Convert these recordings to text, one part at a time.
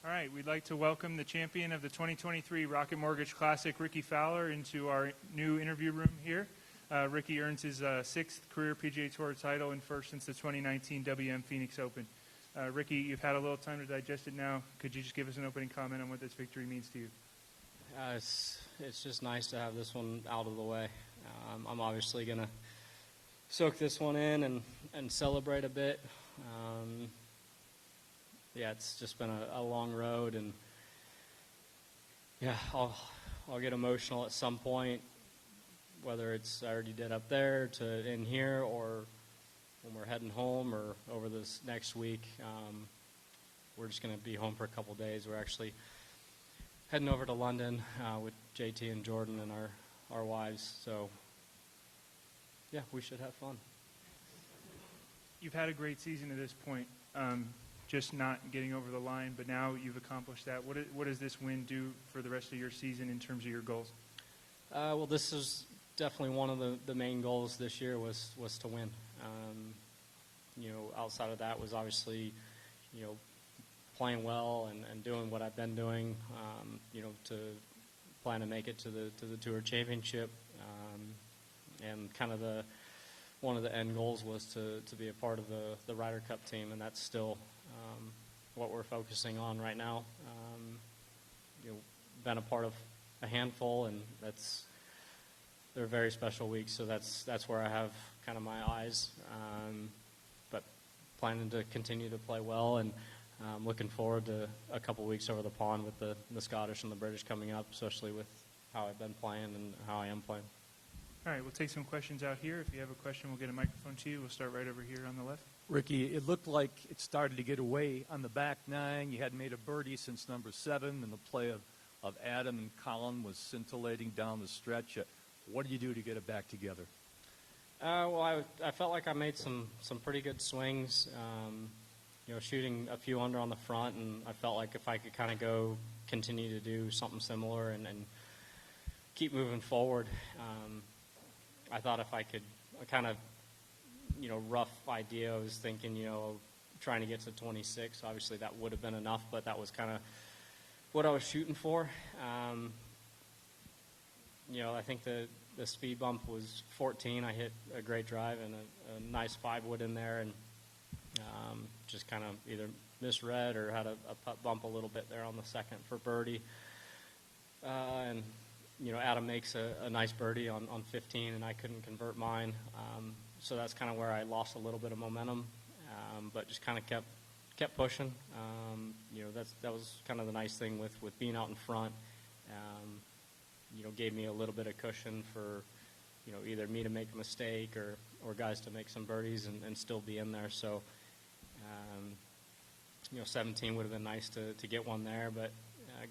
All right, we'd like to welcome the champion of the 2023 Rocket Mortgage Classic, Rickie Fowler, into our new interview room here. Rickie earns his sixth career PGA Tour title and first since the 2019 WM Phoenix Open. Rickie, you've had a little time to digest it now. Could you just give us an opening comment on what this victory means to you? It's just nice to have this one out of the way. I'm obviously going to soak this one in and celebrate a bit. Yeah, it's just been a long road, and yeah, I'll get emotional at some point, whether it's I already did up there to in here or when we're heading home or over this next week. We're just going to be home for a couple of days. We're actually heading over to London with JT and Jordan and our wives. So, yeah, we should have fun. You've had a great season to this point, just not getting over the line, but now you've accomplished that. What does this win do for the rest of your season in terms of your goals? Well, this is definitely one of the main goals this year was to win. Outside of that was obviously, playing well and doing what I've been doing, to plan to make it to the Tour Championship. And kind of one of the end goals was to be a part of the Ryder Cup team, and that's still what we're focusing on right now. Been a part of a handful, and they're very special weeks, so that's where I have kind of my eyes. But planning to continue to play well, and looking forward to a couple weeks over the pond with the Scottish and the British coming up, especially with how I've been playing and how I am playing. All right, we'll take some questions out here. If you have a question, we'll get a microphone to you. We'll start right over here on the left. Rickie, it looked like it started to get away on the back nine. You hadn't made a birdie since number 7, and the play of Adam and Colin was scintillating down the stretch. What do you do to get it back together? Well, I felt like I made some pretty good swings, shooting a few under on the front, and I felt like if I could kind of continue to do something similar and keep moving forward, I thought if I could kind of, rough idea, I was thinking, trying to get to 26. Obviously, that would have been enough, but that was kind of what I was shooting for. I think the speed bump was 14. I hit a great drive and a nice 5-wood in there, and just kind of either misread or had a putt bump a little bit there on the second for birdie. And Adam makes a nice birdie on 15, and I couldn't convert mine. So that's kind of where I lost a little bit of momentum, but just kind of kept pushing. That was kind of the nice thing with being out in front. Gave me a little bit of cushion for, either me to make a mistake or guys to make some birdies and still be in there. So, 17 would have been nice to get one there, but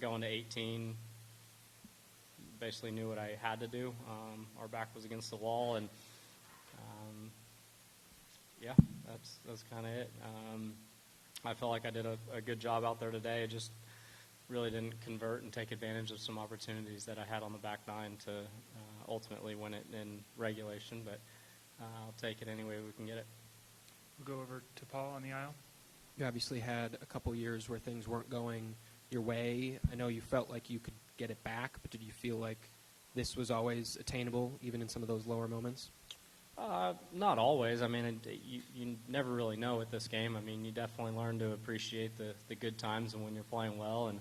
going to 18, basically knew what I had to do. Our back was against the wall, and that's kind of it. I felt like I did a good job out there today. Just really didn't convert and take advantage of some opportunities that I had on the back nine to ultimately win it in regulation, but I'll take it any way we can get it. We'll go over to Paul on the aisle. You obviously had a couple years where things weren't going your way. I know you felt like you could get it back, but did you feel like this was always attainable, even in some of those lower moments? Not always. I mean, you never really know with this game. I mean, you definitely learn to appreciate the good times and when you're playing well. And,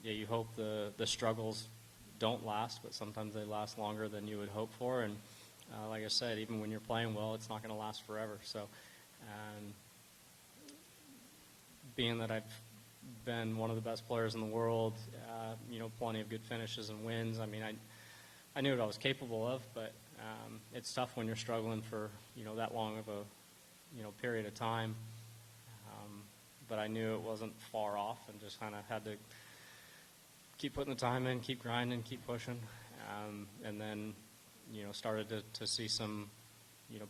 you hope the struggles don't last, but sometimes they last longer than you would hope for. And like I said, even when you're playing well, it's not going to last forever. So being that I've been one of the best players in the world, plenty of good finishes and wins, I mean, I knew what I was capable of, but it's tough when you're struggling for, that long of a, period of time. But I knew it wasn't far off and just kind of had to keep putting the time in, keep grinding, keep pushing. And then, started to see some,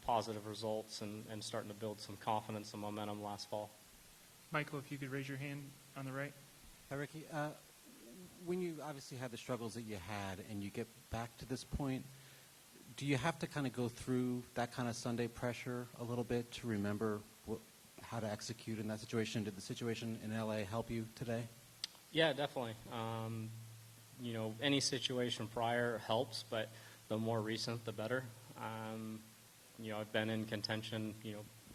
positive results and starting to build some confidence and momentum last fall. Michael, if you could raise your hand on the right. Hi, Rickie. When you obviously had the struggles that you had and you get back to this point, do you have to kind of go through that kind of Sunday pressure a little bit to remember how to execute in that situation? Did the situation in LA help you today? Yeah, definitely. Any situation prior helps, but the more recent, the better. I've been in contention,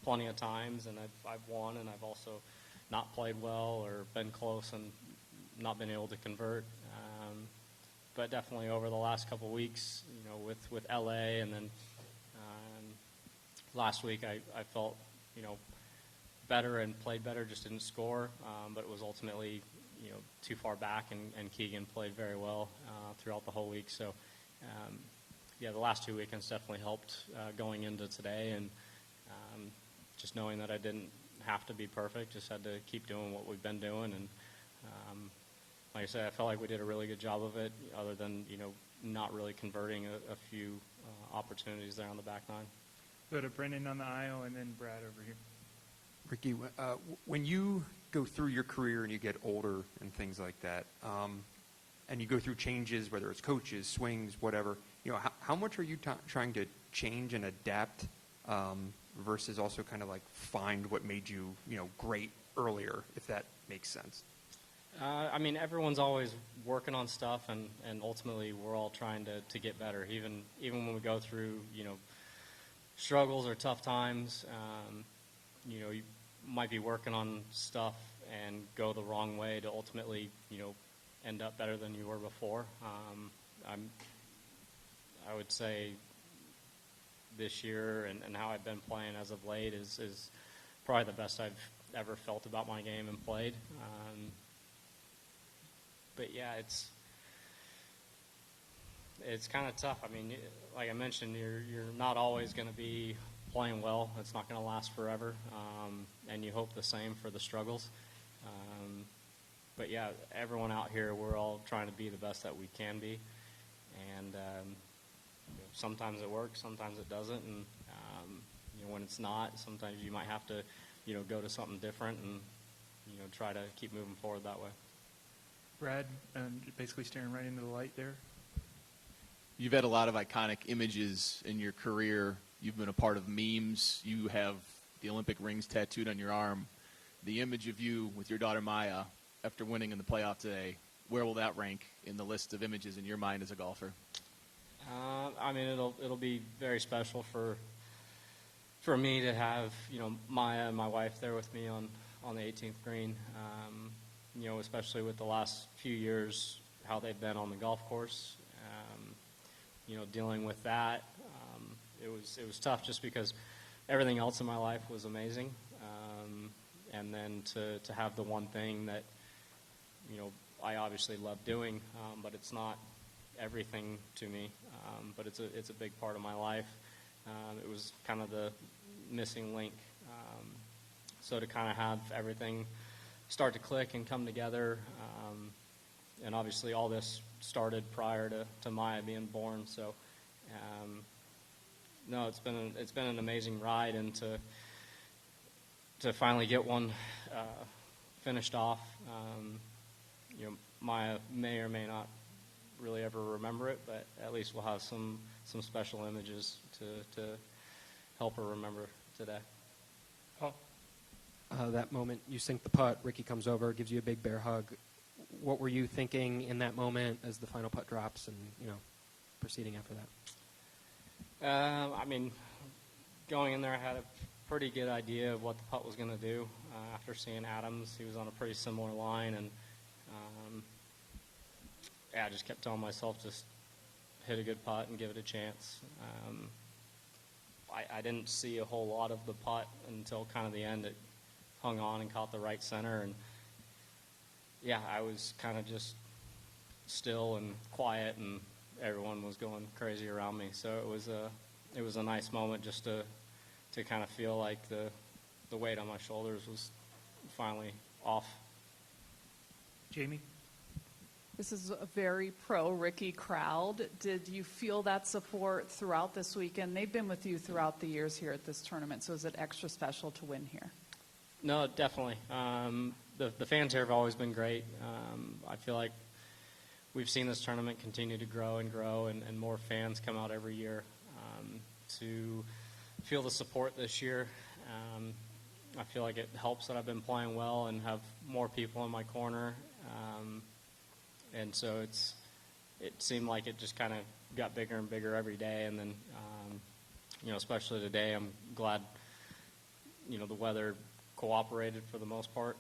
plenty of times, and I've won, and I've also not played well or been close and not been able to convert. But definitely over the last couple of weeks, with LA, and then last week I felt, better and played better, just didn't score, but it was ultimately, too far back, and Keegan played very well throughout the whole week. So, the last 2 weekends definitely helped going into today, and just knowing that I didn't have to be perfect, just had to keep doing what we've been doing. And like I said, I felt like we did a really good job of it, other than, not really converting a few opportunities there on the back nine. Go to Brendan on the aisle, and then Brad over here. Rickie, when you go through your career and you get older and things like that, and you go through changes, whether it's coaches, swings, whatever, how much are you trying to change and adapt versus also kind of like find what made you, great earlier, if that makes sense? Everyone's always working on stuff, and ultimately we're all trying to get better. Even when we go through, struggles or tough times, you might be working on stuff and go the wrong way to ultimately, end up better than you were before. I would say this year and how I've been playing as of late is probably the best I've ever felt about my game and played. But yeah, it's kind of tough. Like I mentioned, you're not always going to be playing well. It's not going to last forever, and you hope the same for the struggles. But yeah, everyone out here, we're all trying to be the best that we can be, and sometimes it works, sometimes it doesn't, and when it's not, sometimes you might have to go to something different and try to keep moving forward that way. Brad, basically staring right into the light there. You've had a lot of iconic images in your career. You've been a part of memes. You have the Olympic rings tattooed on your arm. The image of you with your daughter Maya after winning in the playoff today, where will that rank in the list of images in your mind as a golfer? It'll be very special for me to have Maya and my wife there with me on the 18th green. Especially with the last few years, how they've been on the golf course. Dealing with that, it was tough just because everything else in my life was amazing, and then to have the one thing that I obviously love doing, but it's not everything to me, but it's a big part of my life. It was kind of the missing link, so to kind of have everything start to click and come together, and obviously all this started prior to Maya being born. So, no, it's been an amazing ride, and to finally get one finished off. Maya may or may not really ever remember it, but at least we'll have some special images to help her remember today. Paul? That moment, you sink the putt, Rickie comes over, gives you a big bear hug. What were you thinking in that moment as the final putt drops and, proceeding after that? Going in there, I had a pretty good idea of what the putt was going to do. After seeing Adams, he was on a pretty similar line, and I just kept telling myself, just hit a good putt and give it a chance. I didn't see a whole lot of the putt until kind of the end. It hung on and caught the right center, and I was kind of just still and quiet, and everyone was going crazy around me. So it was a nice moment just to kind of feel like the weight on my shoulders was finally off. Jamie? This is a very pro-Rickie crowd. Did you feel that support throughout this weekend? They've been with you throughout the years here at this tournament, so is it extra special to win here? No, definitely. The fans here have always been great. I feel like we've seen this tournament continue to grow and grow, and more fans come out every year. To feel the support this year, I feel like it helps that I've been playing well and have more people in my corner. And so it seemed like it just kind of got bigger and bigger every day. And then, especially today, I'm glad, the weather cooperated for the most part.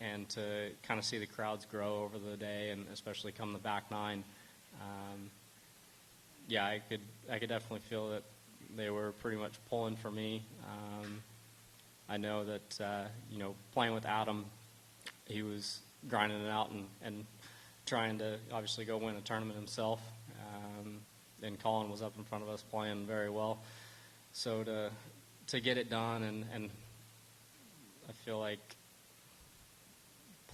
And to kind of see the crowds grow over the day, and especially come the back nine, I could definitely feel that they were pretty much pulling for me. I know that playing with Adam, he was grinding it out and trying to obviously go win a tournament himself. And Colin was up in front of us playing very well. So to get it done and I feel like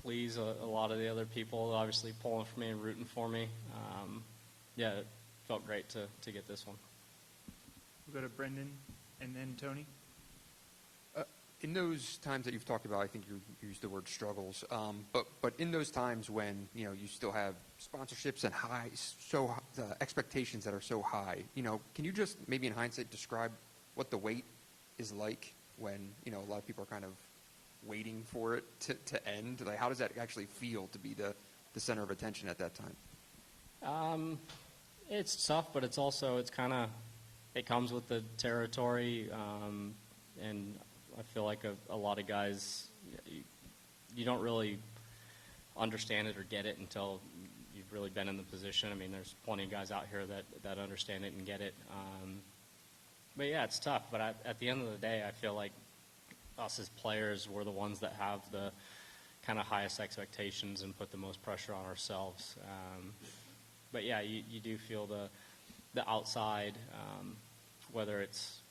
please a lot of the other people obviously pulling for me and rooting for me. It felt great to get this one. We'll go to Brendan and then Tony. In those times that you've talked about, I think you used the word struggles, but in those times when you still have sponsorships and the expectations that are so high, can you just maybe in hindsight describe what the wait is like when a lot of people are kind of waiting for it to end? Like, how does that actually feel to be the center of attention at that time? It's tough, but it comes with the territory, and I feel like a lot of guys, you don't really understand it or get it until you've really been in the position. I mean, there's plenty of guys out here that understand it and get it. But yeah, it's tough. But at the end of the day, I feel like us as players, we're the ones that have the kind of highest expectations and put the most pressure on ourselves. But yeah, you do feel the outside, whether it's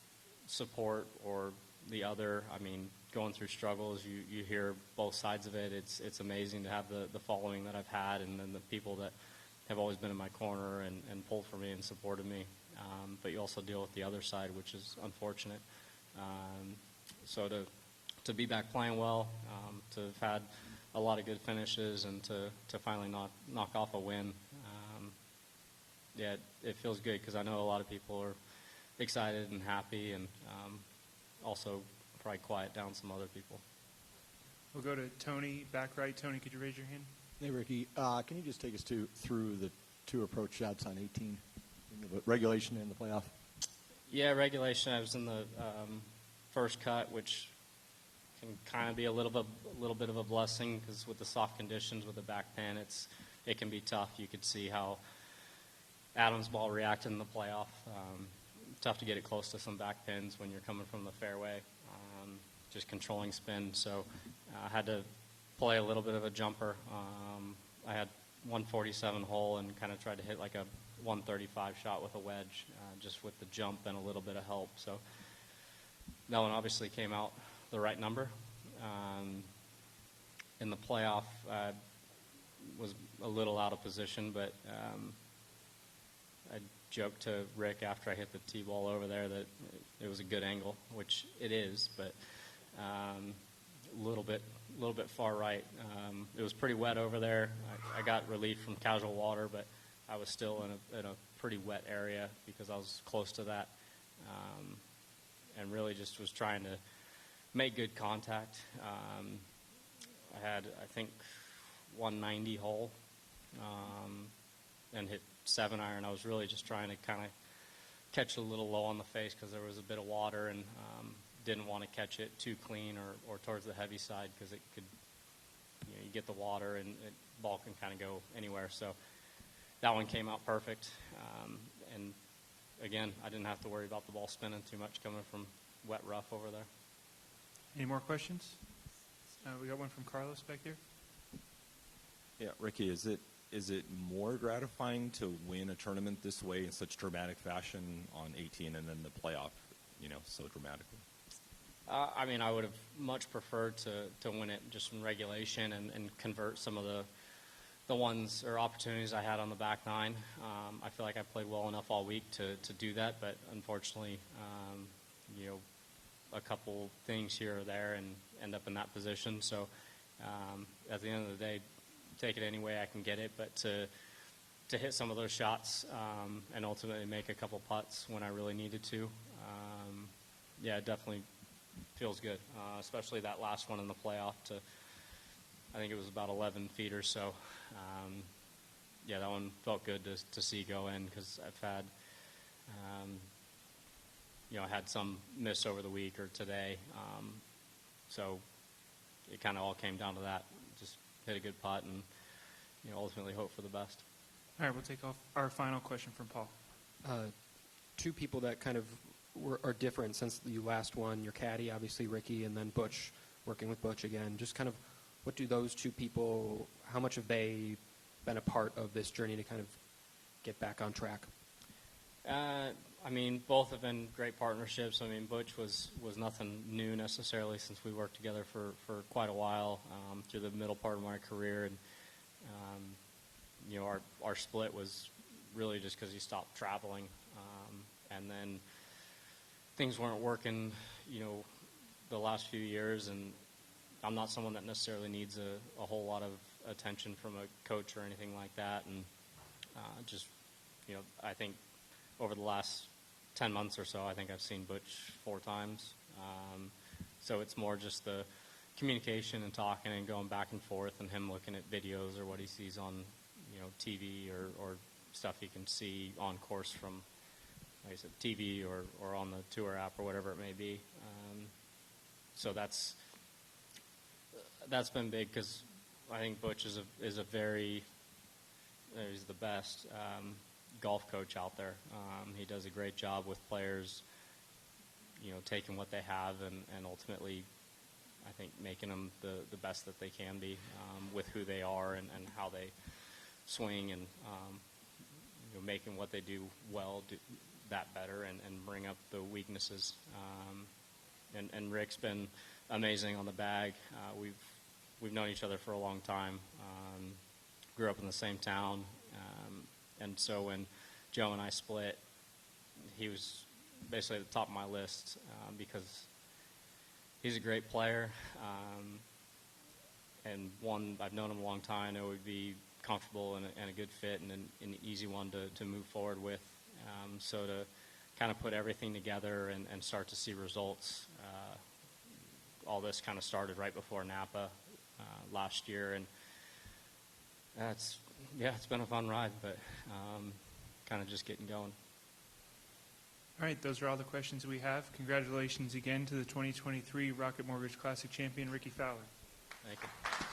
support or the other. I mean, going through struggles, you hear both sides of it. It's amazing to have the following that I've had, and then the people that have always been in my corner and pulled for me and supported me. But you also deal with the other side, which is unfortunate. So to be back playing well, to have had a lot of good finishes, and to finally knock off a win, it feels good because I know a lot of people are excited and happy, and also probably quiet down some other people. We'll go to Tony, back right. Tony, could you raise your hand? Hey, Rickie. Can you just take us through the two approach shots on 18, in the regulation and the playoff? Yeah, regulation, I was in the first cut, which can kind of be a little bit of a blessing because with the soft conditions with the back pin, it can be tough. You could see how Adam's ball reacted in the playoff. Tough to get it close to some back pins when you're coming from the fairway, just controlling spin. So I had to play a little bit of a jumper. I had 147 hole and kind of tried to hit like a 135 shot with a wedge, just with the jump and a little bit of help. So that one obviously came out the right number. In the playoff, I was a little out of position, but I joked to Rick after I hit the tee ball over there that it was a good angle, which it is, but a little bit far right. It was pretty wet over there. I got relief from casual water, but I was still in a pretty wet area because I was close to that, and really just was trying to make good contact. I had, I think, 190 hole and hit 7-iron. I was really just trying to kind of catch a little low on the face because there was a bit of water, and didn't want to catch it too clean or towards the heavy side because it could, you get the water and ball can kind of go anywhere. So that one came out perfect. And again, I didn't have to worry about the ball spinning too much coming from wet rough over there. Any more questions? We got one from Carlos back there. Yeah, Rickie, is it more gratifying to win a tournament this way in such dramatic fashion on 18 and then the playoff, so dramatically? I mean, I would have much preferred to win it just in regulation and convert some of the ones or opportunities I had on the back nine. I feel like I played well enough all week to do that, but unfortunately, a couple things here or there and end up in that position. So at the end of the day, take it any way I can get it, but to hit some of those shots and ultimately make a couple putts when I really needed to, it definitely feels good, especially that last one in the playoff. I think it was about 11 feet or so. Yeah, that one felt good to see go in because I've had, I had some miss over the week or today. So it kind of all came down to that. Just hit a good putt and, ultimately hope for the best. All right, we'll take off our final question from Paul. Two people that kind of are different since you last won, your caddy, obviously Rickie, and then Butch, working with Butch again. Just kind of what do those two people, how much have they been a part of this journey to kind of get back on track? Both have been great partnerships. Butch was nothing new necessarily since we worked together for quite a while through the middle part of my career. And, our split was really just because he stopped traveling. And then things weren't working, the last few years. And I'm not someone that necessarily needs a whole lot of attention from a coach or anything like that. And I think over the last 10 months or so, I think I've seen Butch 4 times. So it's more just the communication and talking and going back and forth and him looking at videos or what he sees on, TV or stuff he can see on course from, like I said, TV or on the tour app or whatever it may be. So that's been big because I think Butch is he's the best golf coach out there. He does a great job with players, taking what they have and ultimately, I think, making them the best that they can be with who they are and how they swing and making what they do well do that better and bring up the weaknesses. And Rick's been amazing on the bag. We've known each other for a long time. Grew up in the same town. And so when Joe and I split, he was basically at the top of my list because he's a great player. And one, I've known him a long time. It would be comfortable and a good fit and an easy one to move forward with. So to kind of put everything together and start to see results, all this kind of started right before Napa last year. And it's been a fun ride, but kind of just getting going. All right, those are all the questions we have. Congratulations again to the 2023 Rocket Mortgage Classic champion, Rickie Fowler. Thank you.